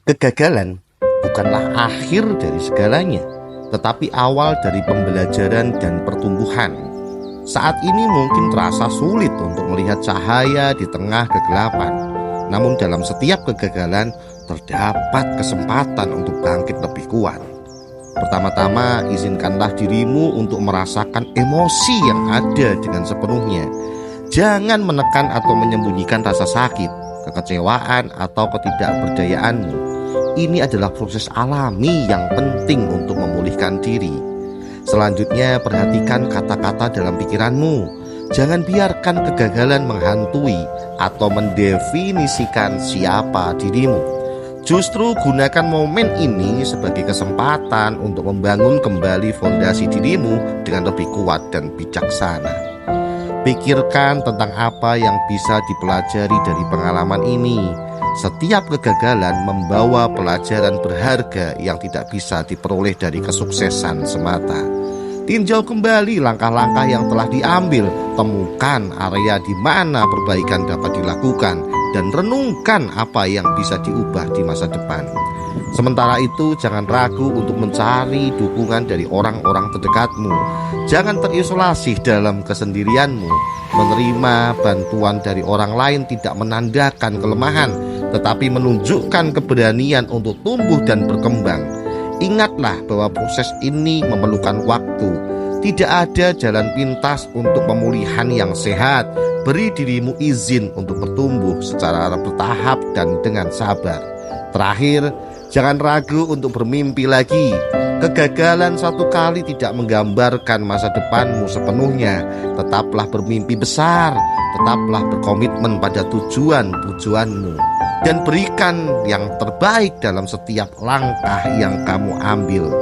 Kegagalan bukanlah akhir dari segalanya, tetapi awal dari pembelajaran dan pertumbuhan. Saat ini mungkin terasa sulit untuk melihat cahaya di tengah kegelapan. Namun dalam setiap kegagalan terdapat kesempatan untuk bangkit lebih kuat. Pertama-tama, izinkanlah dirimu untuk merasakan emosi yang ada dengan sepenuhnya. Jangan menekan atau menyembunyikan rasa sakit, kekecewaan, atau ketidakberdayaanmu. Ini adalah proses alami yang penting untuk memulihkan diri. Selanjutnya, perhatikan kata-kata dalam pikiranmu. Jangan biarkan kegagalan menghantui atau mendefinisikan siapa dirimu. Justru gunakan momen ini sebagai kesempatan untuk membangun kembali fondasi dirimu dengan lebih kuat dan bijaksana. Pikirkan tentang apa yang bisa dipelajari dari pengalaman ini. Setiap kegagalan membawa pelajaran berharga yang tidak bisa diperoleh dari kesuksesan semata. Tinjau kembali langkah-langkah yang telah diambil, temukan area di mana perbaikan dapat dilakukan, dan renungkan apa yang bisa diubah di masa depan. Sementara itu, jangan ragu untuk mencari dukungan dari orang-orang terdekatmu. Jangan terisolasi dalam kesendirianmu. Menerima bantuan dari orang lain tidak menandakan kelemahan, tetapi menunjukkan keberanian untuk tumbuh dan berkembang. Ingatlah bahwa proses ini memerlukan waktu. Tidak ada jalan pintas untuk pemulihan yang sehat. Beri dirimu izin untuk bertumbuh secara bertahap dan dengan sabar. Terakhir, jangan ragu untuk bermimpi lagi. Kegagalan satu kali tidak menggambarkan masa depanmu sepenuhnya. Tetaplah bermimpi besar, tetaplah berkomitmen pada tujuanmu, dan berikan yang terbaik dalam setiap langkah yang kamu ambil.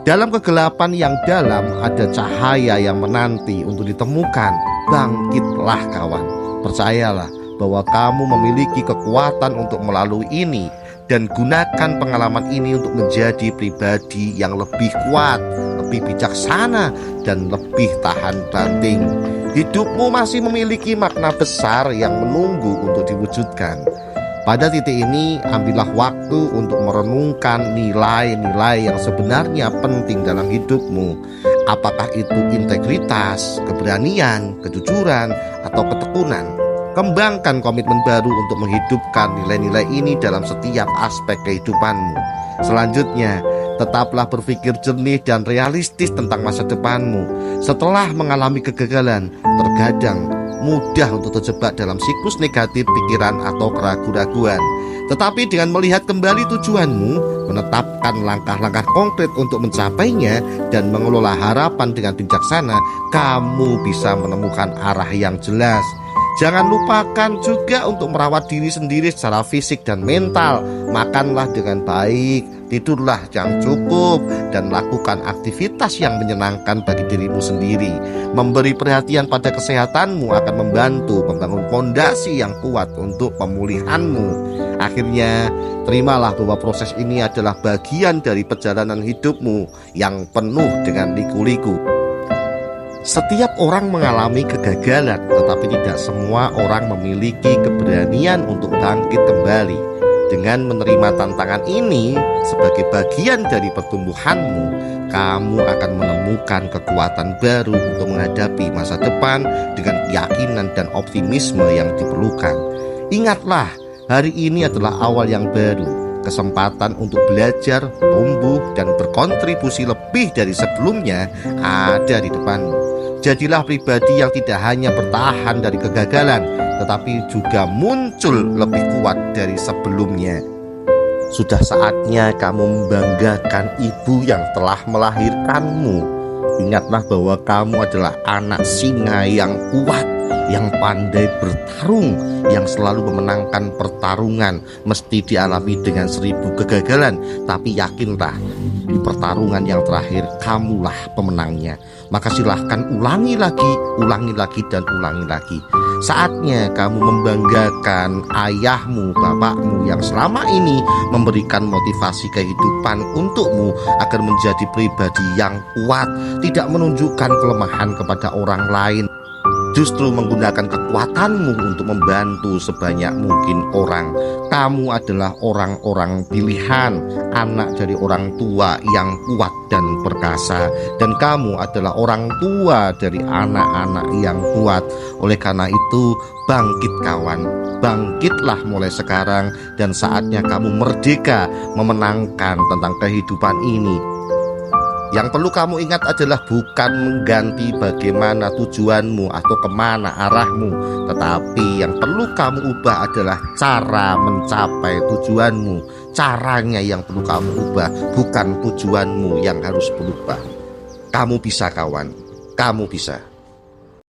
Dalam kegelapan yang dalam ada cahaya yang menanti untuk ditemukan. Bangkitlah kawan, percayalah bahwa kamu memiliki kekuatan untuk melalui ini. Dan gunakan pengalaman ini untuk menjadi pribadi yang lebih kuat, lebih bijaksana, dan lebih tahan banting. Hidupmu masih memiliki makna besar yang menunggu untuk diwujudkan. Pada titik ini, ambillah waktu untuk merenungkan nilai-nilai yang sebenarnya penting dalam hidupmu. Apakah itu integritas, keberanian, kejujuran, atau ketekunan? Kembangkan komitmen baru untuk menghidupkan nilai-nilai ini dalam setiap aspek kehidupanmu. Selanjutnya, tetaplah berpikir jernih dan realistis tentang masa depanmu. Setelah mengalami kegagalan, terkadang mudah untuk terjebak dalam siklus negatif pikiran atau keraguan-raguan. Tetapi dengan melihat kembali tujuanmu, menetapkan langkah-langkah konkret untuk mencapainya, dan mengelola harapan dengan bijaksana, kamu bisa menemukan arah yang jelas. Jangan lupakan juga untuk merawat diri sendiri secara fisik dan mental. Makanlah dengan baik, tidurlah yang cukup, dan lakukan aktivitas yang menyenangkan bagi dirimu sendiri. Memberi perhatian pada kesehatanmu akan membantu membangun fondasi yang kuat untuk pemulihanmu. Akhirnya, terimalah bahwa proses ini adalah bagian dari perjalanan hidupmu yang penuh dengan liku-liku. Setiap orang mengalami kegagalan, tetapi tidak semua orang memiliki keberanian untuk bangkit kembali. Dengan menerima tantangan ini sebagai bagian dari pertumbuhanmu, kamu akan menemukan kekuatan baru untuk menghadapi masa depan dengan keyakinan dan optimisme yang diperlukan. Ingatlah, hari ini adalah awal yang baru, kesempatan untuk belajar, tumbuh, dan berkontribusi lebih dari sebelumnya ada di depanmu. Jadilah pribadi yang tidak hanya bertahan dari kegagalan, tetapi juga muncul lebih kuat dari sebelumnya. Sudah saatnya kamu membanggakan ibu yang telah melahirkanmu. Ingatlah bahwa kamu adalah anak singa yang kuat, yang pandai bertarung, yang selalu memenangkan pertarungan. Meski dialami dengan 1000 kegagalan, tapi yakinlah, di pertarungan yang terakhir kamulah pemenangnya. Maka silahkan ulangi lagi, dan ulangi lagi. Saatnya kamu membanggakan ayahmu, bapakmu yang selama ini memberikan motivasi kehidupan untukmu agar menjadi pribadi yang kuat, tidak menunjukkan kelemahan kepada orang lain. justru menggunakan kekuatanmu untuk membantu sebanyak mungkin orang. Kamu adalah orang-orang pilihan, anak dari orang tua yang kuat dan perkasa, dan kamu adalah orang tua dari anak-anak yang kuat. Oleh karena itu, bangkit kawan, bangkitlah mulai sekarang, dan saatnya kamu merdeka memenangkan tentang kehidupan ini. Yang perlu kamu ingat adalah bukan mengganti bagaimana tujuanmu atau kemana arahmu, tetapi yang perlu kamu ubah adalah cara mencapai tujuanmu. Caranya yang perlu kamu ubah, bukan tujuanmu yang harus berubah. Kamu bisa kawan, kamu bisa.